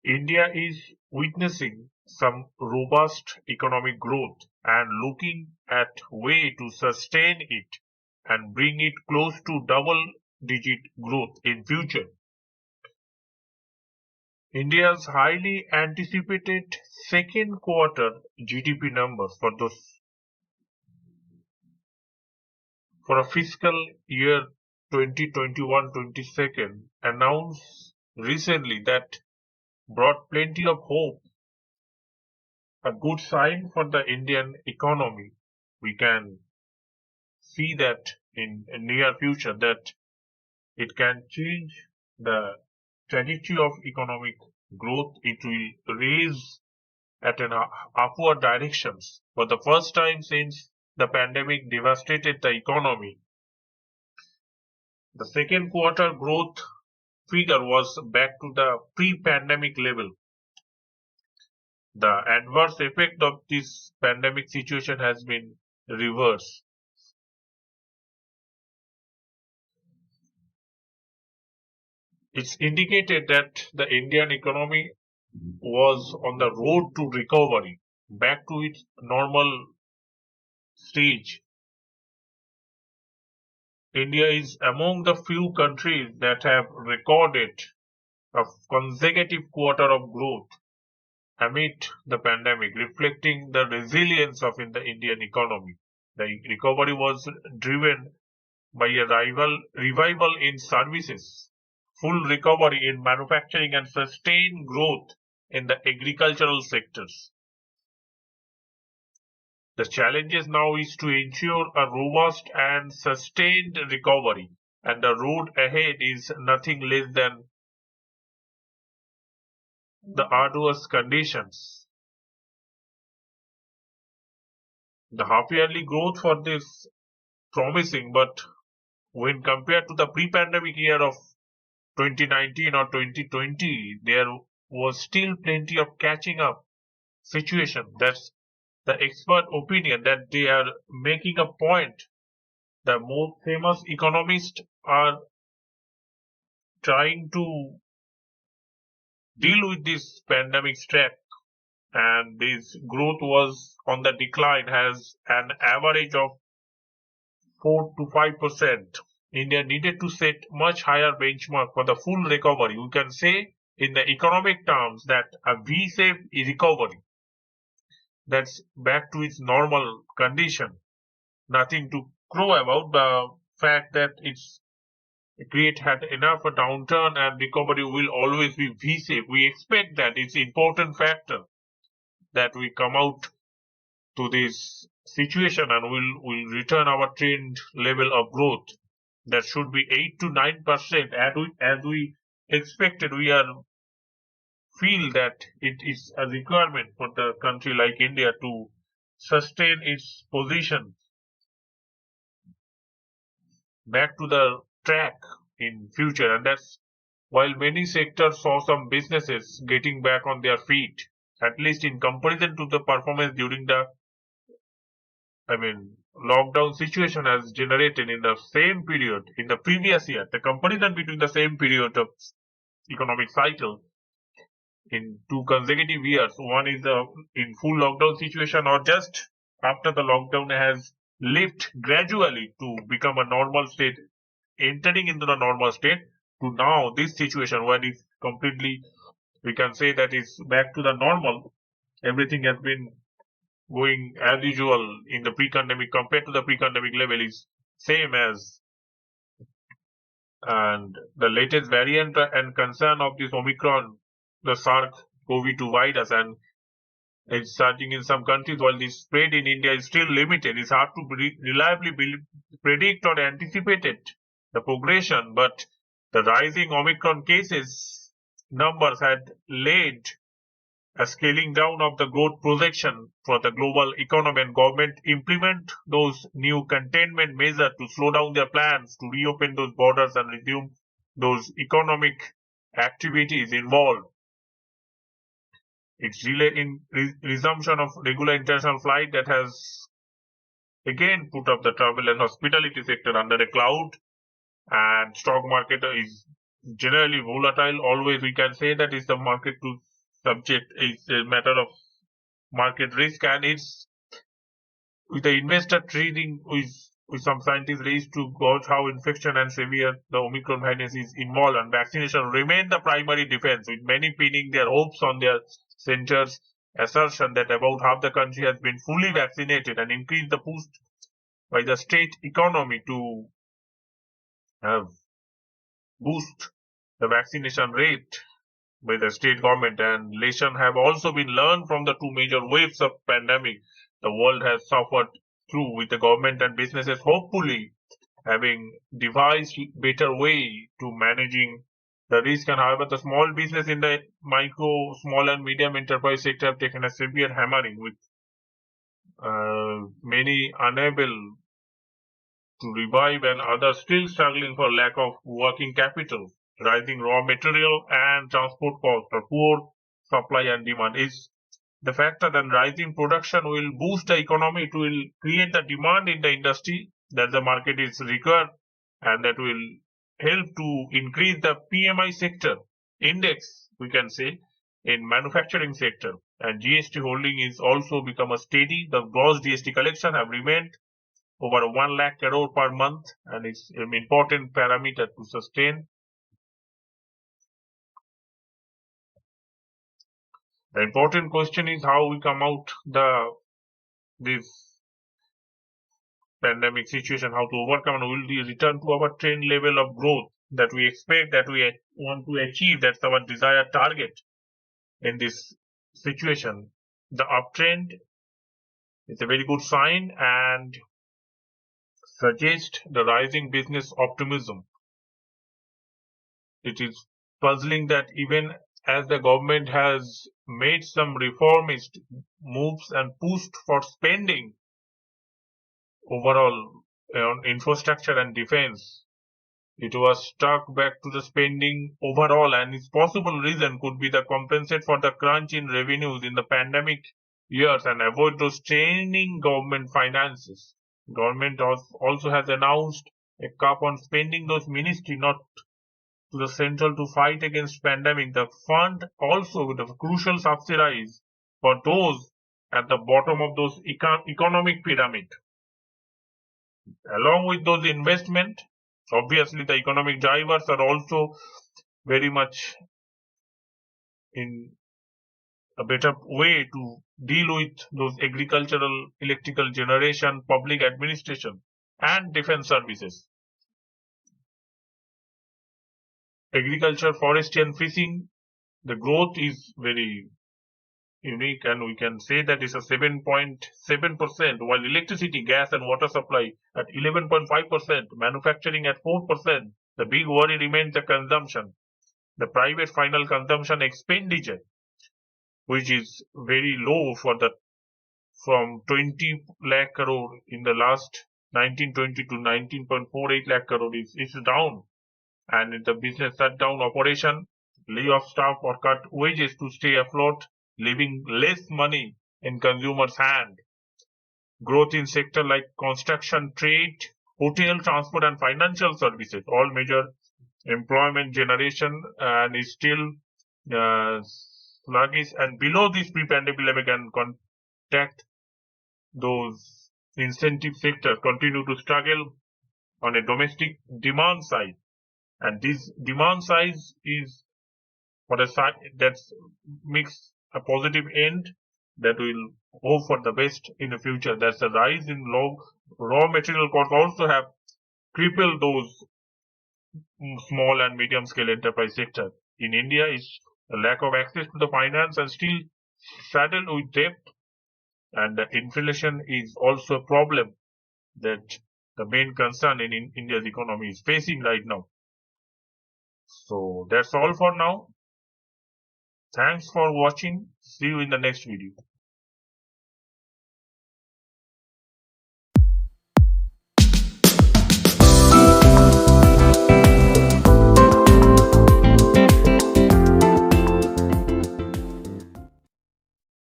India is witnessing some robust economic growth and looking at way to sustain it and bring it close to double-digit growth in future. India's highly anticipated second quarter GDP numbers for a fiscal year 2021-22 announced recently that brought plenty of hope, a good sign for the Indian economy. We can see that in near future that it can change the trajectory of economic growth. It will raise at an upward directions for the first time since the pandemic devastated the economy. The second quarter growth figure was back to the pre-pandemic level. The adverse effect of this pandemic situation has been reversed. It's indicated that the Indian economy was on the road to recovery, back to its normal stage. India is among the few countries that have recorded a consecutive quarter of growth amid the pandemic, reflecting the resilience of the Indian economy. The recovery was driven by a revival in services, full recovery in manufacturing, and sustained growth in the agricultural sectors. The challenges now is to ensure a robust and sustained recovery, and the road ahead is nothing less than the arduous conditions. The half-yearly growth for this promising, but when compared to the pre-pandemic year of 2019 or 2020, there was still plenty of catching up situation. That's the expert opinion that they are making a point. The most famous economists are trying to deal with this pandemic threat, and this growth was on the decline, has an average of 4 to 5%. India needed to set much higher benchmark for the full recovery. We can say in the economic terms that a V-shaped recovery that's back to its normal condition. Nothing to crow about. The fact that it's create had enough a downturn and recovery will always be V-shaped. We expect that it's important factor that we come out to this situation and will return our trend level of growth. That should be 8 to 9%. As we expected, we are feel that it is a requirement for the country like India to sustain its position back to the track in future. And that's while many sectors saw some businesses getting back on their feet, at least in comparison to the performance during the lockdown situation has generated in the same period in the previous year. The comparison between the same period of economic cycle in 2 consecutive years, one is in full lockdown situation or just after the lockdown has lifted gradually to become a normal state, entering into the normal state, to now this situation where it's completely, we can say that it's back to the normal. Everything has been going as usual in the pre-pandemic compared to the pre-pandemic level is same as, and the latest variant and concern of this Omicron, the SARS-CoV-2 virus, and it's surging in some countries while the spread in India is still limited. It's hard to reliably predict or anticipate it, the progression, but the rising Omicron cases numbers had led a scaling down of the growth projection for the global economy, and government implement those new containment measures to slow down their plans to reopen those borders and resume those economic activities involved. It's delayed in resumption of regular international flight that has again put up the travel and hospitality sector under a cloud, and stock market is generally volatile. Always we can say that is the market to subject is a matter of market risk, and it's with the investor trading with some scientists raised to gauge how infection and severe the Omicron variant is involved, and vaccination remain the primary defense, with many pinning their hopes on their centers' assertion that about half the country has been fully vaccinated, and increase the push by the state economy to have boost the vaccination rate by the state government. And lessons have also been learned from the two major waves of pandemic the world has suffered through, with the government and businesses hopefully having devised better way to managing the risk. And however, the small business in the micro, small and medium enterprise sector have taken a severe hammering, with many unable to revive and others still struggling for lack of working capital. Rising raw material and transport costs, or poor supply and demand is the factor that rising production will boost the economy. It will create the demand in the industry that the market is required, and that will help to increase the PMI sector index, we can say, in manufacturing sector. And GST holding is also become a steady. The gross GST collection have remained over 1 lakh crore per month, and it's an important parameter to sustain. The important question is how we come out this pandemic situation, how to overcome, and will we return to our trend level of growth that we expect, that we want to achieve. That's our desired target in this situation. The uptrend is a very good sign and suggests the rising business optimism. It is puzzling that even as the government has made some reformist moves and pushed for spending overall on infrastructure and defense, it was stuck back to the spending overall, and its possible reason could be the compensate for the crunch in revenues in the pandemic years and avoid those straining government finances. Government also has announced a cap on spending those ministry, not to the central, to fight against pandemic. The fund also with a crucial subsidies for those at the bottom of those economic pyramid. Along with those investment, obviously the economic drivers are also very much in a better way to deal with those agricultural, electrical generation, public administration, and defense services. Agriculture, forestry, and fishing, the growth is very unique, and we can say that it's a 7.7%, while electricity, gas, and water supply at 11.5%, manufacturing at 4%. The big worry remains the consumption, the private final consumption expenditure, which is very low from 20 lakh crore in the last 1920 to 19.48 lakh crore is down. And in the business shutdown operation, lay off staff or cut wages to stay afloat, leaving less money in consumers' hand. Growth in sector like construction, trade, hotel, transport, and financial services, all major employment generation, and is still sluggish and below this pre-pandemic level. Can contact those incentive sectors continue to struggle on a domestic demand side, and this demand size is for a side that makes a positive end, that will hope for the best in the future. That's a rise in low raw material costs also have crippled those small and medium scale enterprise sector. In India is a lack of access to the finance and still saddled with debt, and the inflation is also a problem that the main concern in India's economy is facing right now. So that's all for now. Thanks for watching. See you in the next video.